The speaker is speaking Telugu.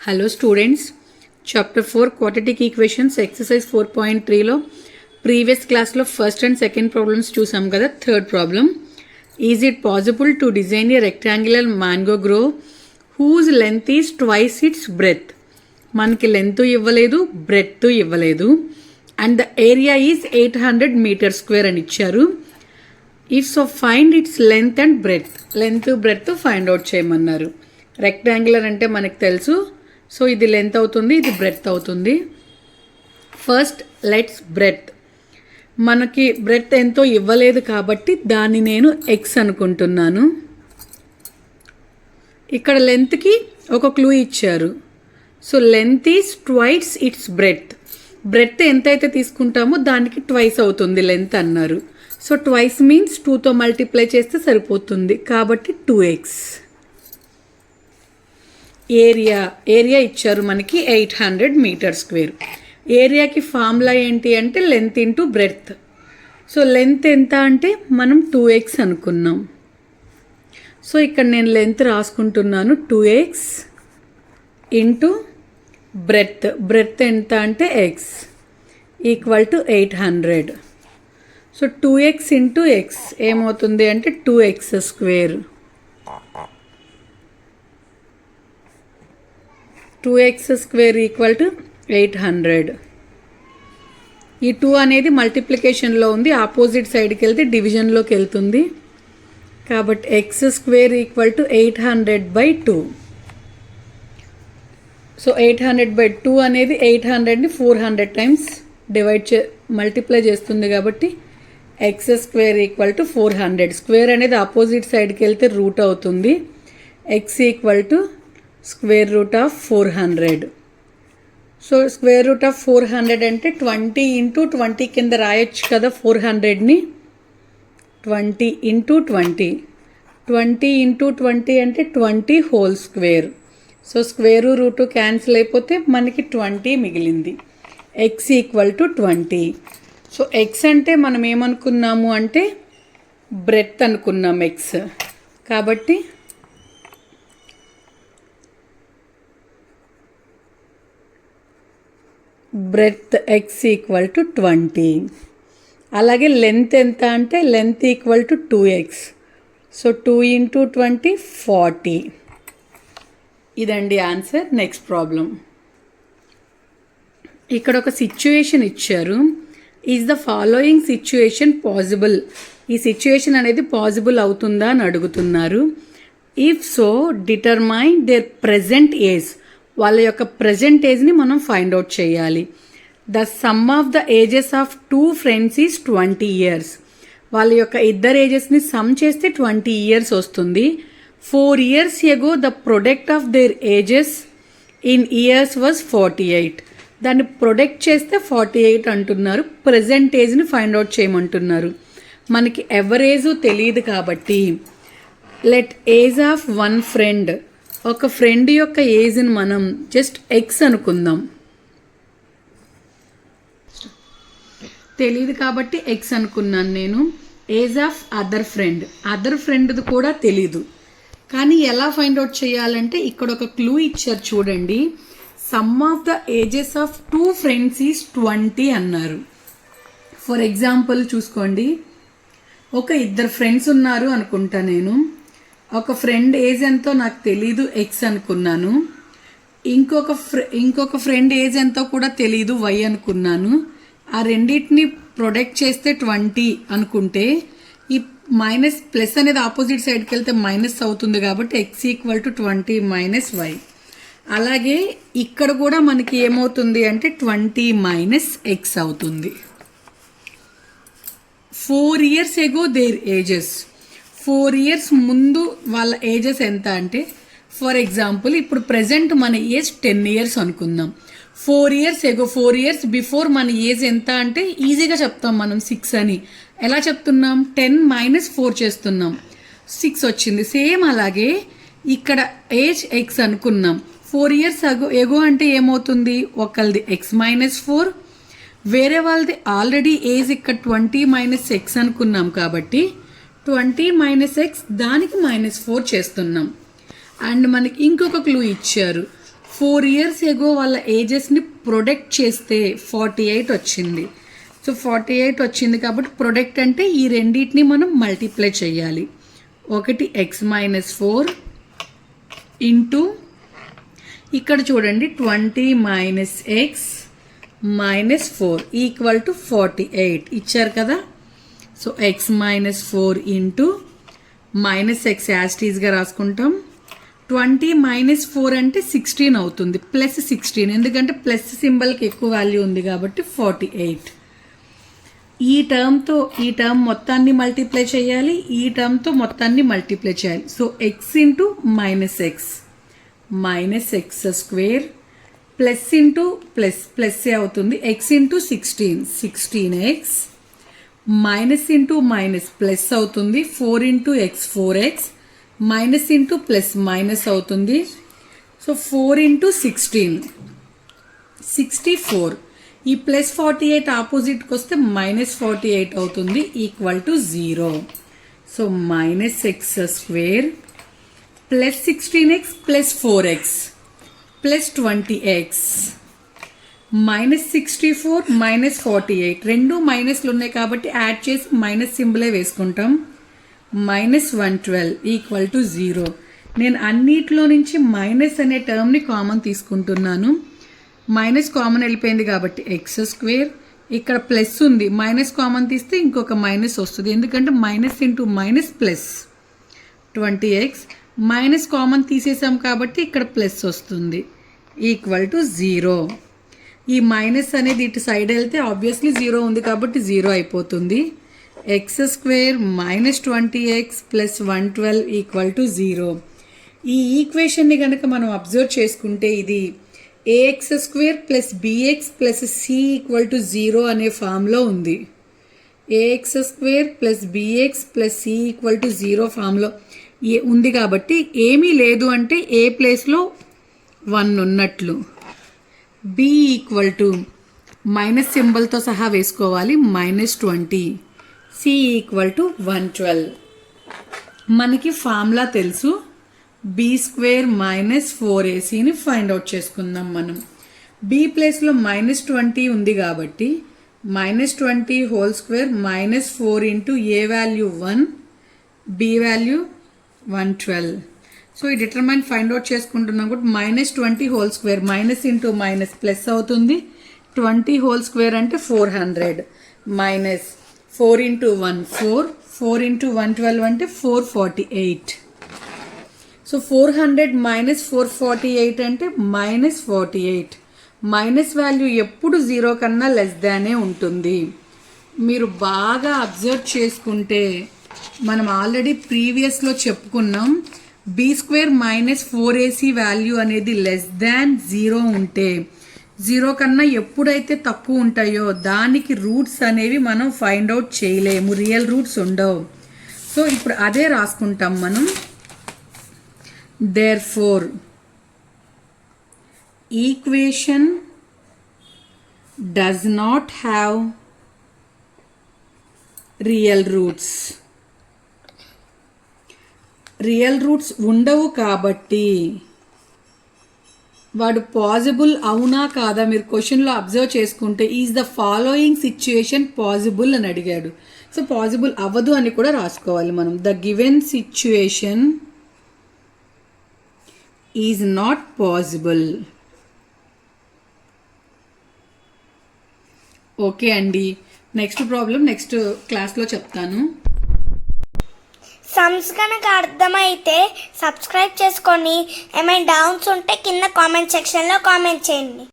Hello students, chapter 4 quadratic equations exercise 4.3 లో previous class లో first and second problems చూసాం కదా. third problem, is it possible to design a rectangular mango grove whose length is twice its breadth? మనకి లెంత్ ఇవ్వలేదు, బ్రెడ్త్ ఇవ్వలేదు, and the area is 800 meter square అని ఇచ్చారు. If so find its length and breadth, length breadth find out చేయమన్నారు. రెక్టాంగులర్ అంటే మనకు తెలుసు, సో ఇది లెంత్ అవుతుంది, ఇది బ్రెడ్త్ అవుతుంది. First let's breadth. మనకి బ్రెడ్త్ ఎంతో ఇవ్వలేదు కాబట్టి దాన్ని నేను ఎక్స్ అనుకుంటున్నాను. ఇక్కడ లెంత్కి ఒక క్లూ ఇచ్చారు. So length is twice it's breadth. Breadth ఎంతైతే తీసుకుంటామో దానికి ట్వైస్ అవుతుంది లెంత్ అన్నారు. సో ట్వైస్ మీన్స్ 2తో మల్టిప్లై చేస్తే సరిపోతుంది, కాబట్టి 2x. ఏరియా ఇచ్చారు మనకి 800 మీటర్ స్క్వేర్. ఏరియాకి ఫార్ములా ఏంటి అంటే length into breadth. So length ఎంత అంటే మనం 2x అనుకున్నాం. సో ఇక్కడ నేను లెంత్ రాసుకుంటున్నాను, 2x ఇంటూ బ్రెడ్త్ ఎంత అంటే x equal to 800. So 2x into x ఏమవుతుంది అంటే 2x square. 2x square equal to 800. ఈ 2 అనేది మల్టిప్లికేషన్లో ఉంది, ఆపోజిట్ సైడ్కి వెళ్తే డివిజన్లోకి వెళ్తుంది. కాబట్టి x square equal to 800/2. So 800/2 అనేది 800ని 400 టైమ్స్ మల్టిప్లై చేస్తుంది కాబట్టి x square equal to 400. Square అనేది ఆపోజిట్ సైడ్కి వెళ్తే రూట్ అవుతుంది. x equal to square root of 400. So square root of 400 అంటే 20 ఇంటూ 20 కింద రాయొచ్చు కదా 400ని. 20 ఇంటూ 20 ఇంటూ 20 అంటే 20 whole square. So square root cancel అయిపోతే మనకి 20 మిగిలింది. x equal to 20. So x అంటే మనం ఏమనుకున్నాము అంటే బ్రెడ్త్ అనుకున్నాం x. కాబట్టి బ్రెడ్త్ x ఈక్వల్ టు 20. అలాగే లెంత్ ఎంత అంటే length equal to 2x. So 2 into 20 40. ఇదండి ఆన్సర్. Next problem. ఇక్కడ ఒక సిచ్యుయేషన్ ఇచ్చారు. Is the following situation possible? ఈ సిచ్యుయేషన్ అనేది పాసిబుల్ అవుతుందా అని అడుగుతున్నారు. If so determine their present age. వాళ్ళ యొక్క ప్రెజెంట్ ఏజ్ని మనం ఫైండ్ అవుట్ చేయాలి. The sum of the ages of 2 friends is 20 years. వాళ్ళ యొక్క ఇద్దరు ఏజెస్ని సమ్ చేస్తే 20 years వస్తుంది. 4 years ago the product of their ages in years was 48. దాన్ని ప్రొడక్ట్ చేస్తే 48 అంటున్నారు. ప్రెజెంట్ ఏజ్ని ఫైండ్ అవుట్ చేయమంటున్నారు. మనకి ఎవరేజ్ తెలియదు కాబట్టి let age of one friend, ఒక ఫ్రెండ్ యొక్క ఏజ్ని మనం జస్ట్ ఎక్స్ అనుకుందాం. తెలియదు కాబట్టి ఎక్స్ అనుకున్నాను నేను. ఏజ్ ఆఫ్ అదర్ ఫ్రెండ్ది కూడా తెలీదు. కానీ ఎలా ఫైండ్ అవుట్ చేయాలంటే ఇక్కడ ఒక క్లూ ఇచ్చారు చూడండి. Some of the ages of 2 friends is 20 అన్నారు. ఫర్ ఎగ్జాంపుల్ చూసుకోండి, ఒక ఇద్దరు ఫ్రెండ్స్ ఉన్నారు అనుకుంటా నేను. ఒక ఫ్రెండ్ ఏజ్ ఎంతో నాకు తెలీదు, ఎక్స్ అనుకున్నాను. ఇంకొక ఫ్రెండ్ ఏజ్ ఎంతో కూడా తెలీదు, వై అనుకున్నాను. ఆ రెండింటిని ప్రొడక్ట్ చేస్తే 20 అనుకుంటే ఈ మైనస్ ప్లస్ అనేది ఆపోజిట్ సైడ్కి వెళ్తే మైనస్ అవుతుంది కాబట్టి x equal to 20 minus y. అలాగే ఇక్కడ కూడా మనకి ఏమవుతుంది అంటే 20 మైనస్ ఎక్స్ అవుతుంది. 4 years ago there ages. 4 years ముందు వాళ్ళ ఏజెస్ ఎంత అంటే ఫర్ ఎగ్జాంపుల్ ఇప్పుడు ప్రజెంట్ మన ఏజ్ 10 years అనుకుందాం. 4 years ago 4 years బిఫోర్ మన ఏజ్ ఎంత అంటే ఈజీగా చెప్తాం మనం 6 అని. ఎలా చెప్తున్నాం? 10 మైనస్ 4 చేస్తున్నాం, 6 వచ్చింది. సేమ్ అలాగే ఇక్కడ ఏజ్ ఎక్స్ అనుకున్నాం. 4 years ఎగో అంటే ఏమవుతుంది? ఒకళ్ళది ఎక్స్ మైనస్ 4, వేరే వాళ్ళది ఆల్రెడీ ఏజ్ ఇక్కడ 20 మైనస్ ఎక్స్ అనుకున్నాం కాబట్టి 20 మైనస్ ఎక్స్ దానికి -4 చేస్తున్నాం. అండ్ మనకి ఇంకొక క్లూ ఇచ్చారు. 4 years ఎగో వాళ్ళ ఏజెస్ని ప్రొడక్ట్ చేస్తే 48 వచ్చింది. సో 48 వచ్చింది కాబట్టి ప్రొడక్ట్ అంటే ఈ రెండింటిని మనం మల్టిప్లై చేయాలి. ఒకటి x-4 ఇంటూ ఇక్కడ చూడండి 20 - x - 4 ఈక్వల్ టు 48 ఇచ్చారు కదా. సో x-4 ఇంటూ -x యాస్టీస్గా రాసుకుంటాం. 20 - 4 అంటే 16 అవుతుంది, ప్లస్ 16 ఎందుకంటే ప్లస్ సింబల్కి ఎక్కువ వాల్యూ ఉంది కాబట్టి 48. ఈ టర్మ్ మొత్తాన్ని మల్టిప్లై చేయాలి, ఈ టర్మ్తో మొత్తాన్ని మల్టిప్లై చేయాలి. So x into -x plus into plus అవుతుంది, x into 16x minus into minus plus అవుతుంది, 4 into x 4x minus into plus minus అవుతుంది. So 4 into 16 64. ఈ ప్లస్ 48 ఆపోజిట్కి వస్తే -48 అవుతుంది equal to 0. So -x² plus 16x plus 4x plus 20x -64 -48 రెండు మైనస్లు ఉన్నాయి కాబట్టి యాడ్ చేసి మైనస్ సింబలే వేసుకుంటాం. -112 ఈక్వల్ టు 0. నేను అన్నిట్లో నుంచి మైనస్ అనే టర్మ్ని కామన్ తీసుకుంటున్నాను. మైనస్ కామన్ వెళ్ళిపోయింది కాబట్టి x², ఇక్కడ ప్లస్ ఉంది, మైనస్ కామన్ తీస్తే ఇంకొక మైనస్ వస్తుంది ఎందుకంటే minus into minus plus 20x minus common తీసేసాం కాబట్టి ఇక్కడ ప్లస్ వస్తుంది ఈక్వల్ టు 0. ఈ మైనస్ అనేది ఇటు సైడ్ వెళ్తే ఆబ్వియస్లీ 0 ఉంది కాబట్టి 0 అయిపోతుంది. x² -20x plus 112 equal to 0. ఈ ఈక్వేషన్ని కనుక మనం అబ్జర్వ్ చేసుకుంటే ఇది ax² plus bx plus c equal to 0 అనే ఫామ్లో ఉంది. ax² plus bx plus c equal to 0 ఫామ్లో ఉంది కాబట్టి ఏమీ లేదు అంటే ఏ ప్లేస్లో 1 ఉన్నట్లు. b ఈక్వల్ టు మైనస్ సింబల్తో సహా వేసుకోవాలి -20, c ఈక్వల్ టు 112. మనకి ఫార్ములా తెలుసు, b² -4ac ఫైండ్ అవుట్ చేసుకుందాం మనం. b ప్లేస్లో -20 ఉంది కాబట్టి -20 whole square -4 into a value 1 b value 112. So ఈ డిటర్మైన్ ఫైండ్ అవుట్ చేసుకుంటున్నాం కూడా -20 whole square minus into minus plus అవుతుంది. 20 హోల్ స్క్వేర్ అంటే 400 మైనస్ 4 ఇంటూ 1 4 ఇంటూ 112 అంటే 448. సో 400 - 448 అంటే -48. మైనస్ వాల్యూ ఎప్పుడు 0 కన్నా లెస్ దానే ఉంటుంది. మీరు బాగా అబ్జర్వ్ చేసుకుంటే మనం ఆల్రెడీ ప్రీవియస్లో చెప్పుకున్నాం, b² -4ac వాల్యూ అనేది లెస్ దాన్ 0 ఉంటే 0 కన్నా ఎప్పుడైతే తక్కువ ఉంటాయో దానికి రూట్స్ అనేవి మనం ఫైండ్ అవుట్ చేయలేము, రియల్ రూట్స్ ఉండవు. సో ఇప్పుడు అదే రాసుకుంటాం మనం. Therefore, equation does not have real roots. Real roots ఉండవు కాబట్టి వాడు పాజిబుల్ అవునా కాదా మీరు క్వశ్చన్లో అబ్జర్వ్ చేసుకుంటే is the following situation possible అని అడిగాడు. సో పాజిబుల్ అవ్వదు అని కూడా రాసుకోవాలి మనం. The given situation is not possible. Okay అండి, నెక్స్ట్ ప్రాబ్లం నెక్స్ట్ క్లాస్లో చెప్తాను. సమ్స్ కనుక అర్థమైతే సబ్స్క్రైబ్ చేసుకొని ఏమైనా డౌట్స్ ఉంటే కింద కామెంట్ సెక్షన్లో కామెంట్ చేయండి.